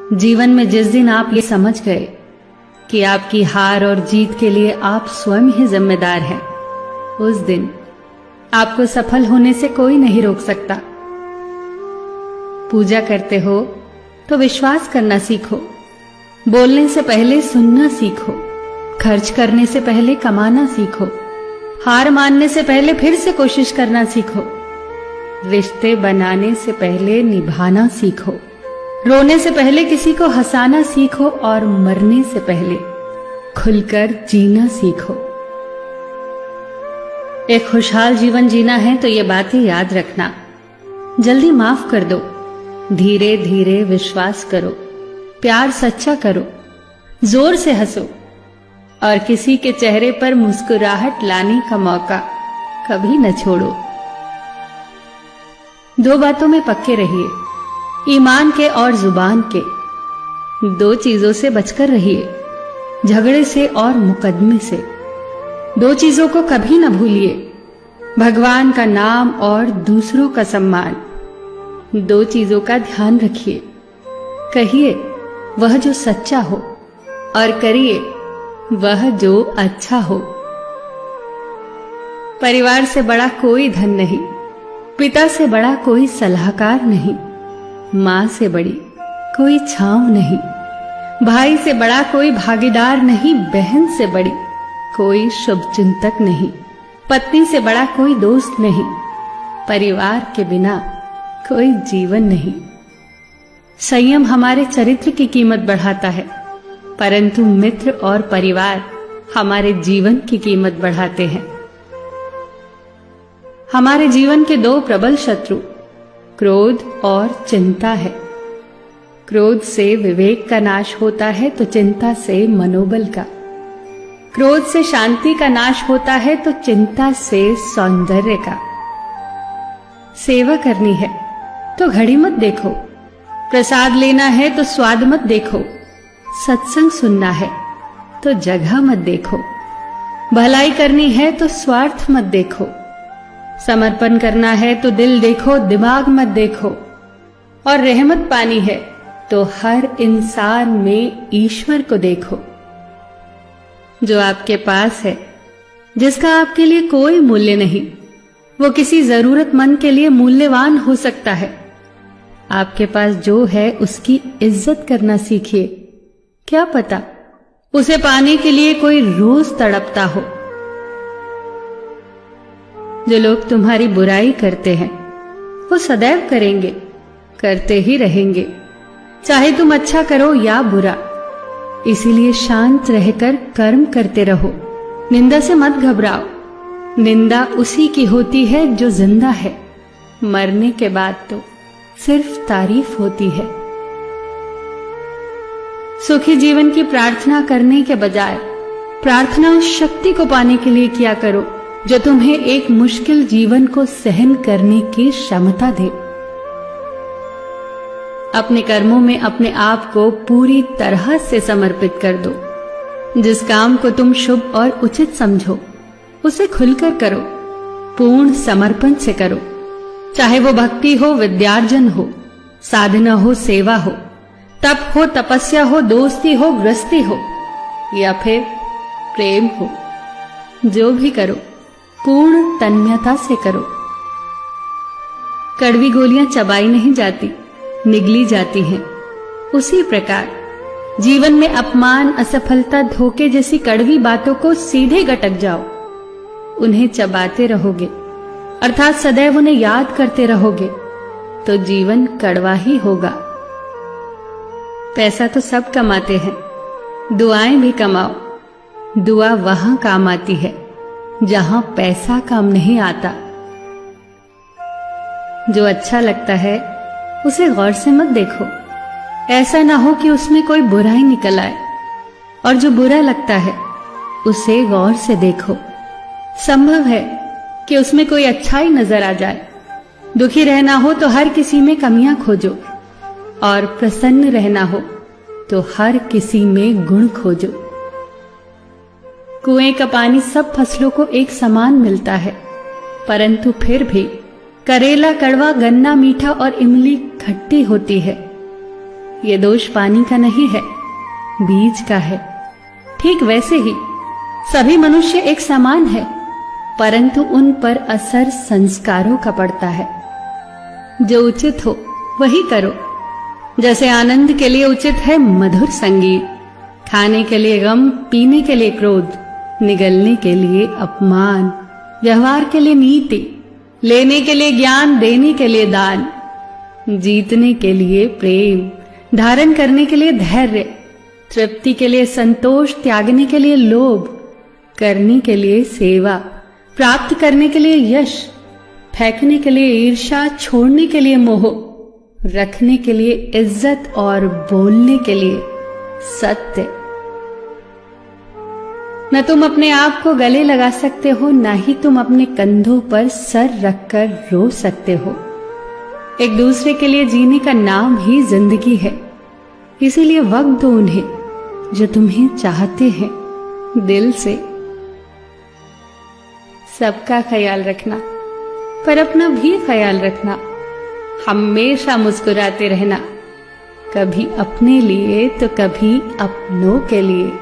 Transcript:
जीवन में जिस दिन आप ये समझ गए कि आपकी हार और जीत के लिए आप स्वयं ही जिम्मेदार हैं, उस दिन आपको सफल होने से कोई नहीं रोक सकता। पूजा करते हो तो विश्वास करना सीखो, बोलने से पहले सुनना सीखो, खर्च करने से पहले कमाना सीखो, हार मानने से पहले फिर से कोशिश करना सीखो, रिश्ते बनाने से पहले निभाना सीखो, रोने से पहले किसी को हंसाना सीखो और मरने से पहले खुलकर जीना सीखो। एक खुशहाल जीवन जीना है तो ये बातें याद रखना। जल्दी माफ कर दो, धीरे धीरे विश्वास करो, प्यार सच्चा करो, जोर से हंसो और किसी के चेहरे पर मुस्कुराहट लाने का मौका कभी न छोड़ो। दो बातों में पक्के रहिए, ईमान के और जुबान के। दो चीजों से बचकर रहिए, झगड़े से और मुकदमे से। दो चीजों को कभी न भूलिए, भगवान का नाम और दूसरों का सम्मान। दो चीजों का ध्यान रखिए, कहिए वह जो सच्चा हो और करिए वह जो अच्छा हो। परिवार से बड़ा कोई धन नहीं, पिता से बड़ा कोई सलाहकार नहीं, मां से बड़ी कोई छांव नहीं, भाई से बड़ा कोई भागीदार नहीं, बहन से बड़ी कोई शुभचिंतक नहीं, पत्नी से बड़ा कोई दोस्त नहीं, परिवार के बिना कोई जीवन नहीं। संयम हमारे चरित्र की कीमत बढ़ाता है, परंतु मित्र और परिवार हमारे जीवन की कीमत बढ़ाते हैं। हमारे जीवन के दो प्रबल शत्रु क्रोध और चिंता है। क्रोध से विवेक का नाश होता है तो चिंता से मनोबल का। क्रोध से शांति का नाश होता है तो चिंता से सौंदर्य का। सेवा करनी है तो घड़ी मत देखो, प्रसाद लेना है तो स्वाद मत देखो, सत्संग सुनना है तो जगह मत देखो, भलाई करनी है तो स्वार्थ मत देखो, समर्पण करना है तो दिल देखो, दिमाग मत देखो, और रहमत पानी है तो हर इंसान में ईश्वर को देखो। जो आपके पास है, जिसका आपके लिए कोई मूल्य नहीं, वो किसी जरूरतमंद के लिए मूल्यवान हो सकता है। आपके पास जो है उसकी इज्जत करना सीखिए, क्या पता उसे पाने के लिए कोई रोज तड़पता हो। जो लोग तुम्हारी बुराई करते हैं वो सदैव करेंगे, करते ही रहेंगे, चाहे तुम अच्छा करो या बुरा। इसीलिए शांत रहकर कर्म करते रहो, निंदा से मत घबराओ। निंदा उसी की होती है जो जिंदा है, मरने के बाद तो सिर्फ तारीफ होती है। सुखी जीवन की प्रार्थना करने के बजाय प्रार्थना उस शक्ति को पाने के लिए किया करो जो तुम्हें एक मुश्किल जीवन को सहन करने की क्षमता दे। अपने कर्मों में अपने आप को पूरी तरह से समर्पित कर दो। जिस काम को तुम शुभ और उचित समझो उसे खुलकर करो, पूर्ण समर्पण से करो। चाहे वो भक्ति हो, विद्यार्जन हो, साधना हो, सेवा हो, तप हो, तपस्या हो, दोस्ती हो, गृहस्थी हो या फिर प्रेम हो, जो भी करो पूर्ण तन्मयता से करो। कड़वी गोलियां चबाई नहीं जाती, निगली जाती हैं। उसी प्रकार जीवन में अपमान, असफलता, धोखे जैसी कड़वी बातों को सीधे गटक जाओ। उन्हें चबाते रहोगे, अर्थात सदैव उन्हें याद करते रहोगे, तो जीवन कड़वा ही होगा। पैसा तो सब कमाते हैं, दुआएं भी कमाओ। दुआ वहां काम आती है जहां पैसा काम नहीं आता। जो अच्छा लगता है उसे गौर से मत देखो, ऐसा ना हो कि उसमें कोई बुराई निकल आए, और जो बुरा लगता है उसे गौर से देखो। संभव है कि उसमें कोई अच्छाई नजर आ जाए। दुखी रहना हो तो हर किसी में कमियां खोजो, और प्रसन्न रहना हो तो हर किसी में गुण खोजो। कुएं का पानी सब फसलों को एक समान मिलता है, परंतु फिर भी करेला कड़वा, गन्ना मीठा और इमली खट्टी होती है। ये दोष पानी का नहीं है, बीज का है। ठीक वैसे ही सभी मनुष्य एक समान है, परंतु उन पर असर संस्कारों का पड़ता है। जो उचित हो वही करो। जैसे आनंद के लिए उचित है मधुर संगीत, खाने के लिए गम, पीने के लिए क्रोध, निगलने के लिए अपमान, व्यवहार के लिए नीति, लेने के लिए ज्ञान, देने के लिए दान, जीतने के लिए प्रेम, धारण करने के लिए धैर्य, तृप्ति के लिए संतोष, त्यागने के लिए लोभ, करने के लिए सेवा, प्राप्त करने के लिए यश, फेंकने के लिए ईर्ष्या, छोड़ने के लिए मोह, रखने के लिए इज्जत और बोलने के लिए सत्य। न तुम अपने आप को गले लगा सकते हो, न ही तुम अपने कंधों पर सर रखकर रो सकते हो। एक दूसरे के लिए जीने का नाम ही जिंदगी है। इसीलिए वक्त दो उन्हें जो तुम्हें चाहते हैं दिल से। सबका ख्याल रखना, पर अपना भी ख्याल रखना। हमेशा मुस्कुराते रहना, कभी अपने लिए तो कभी अपनों के लिए।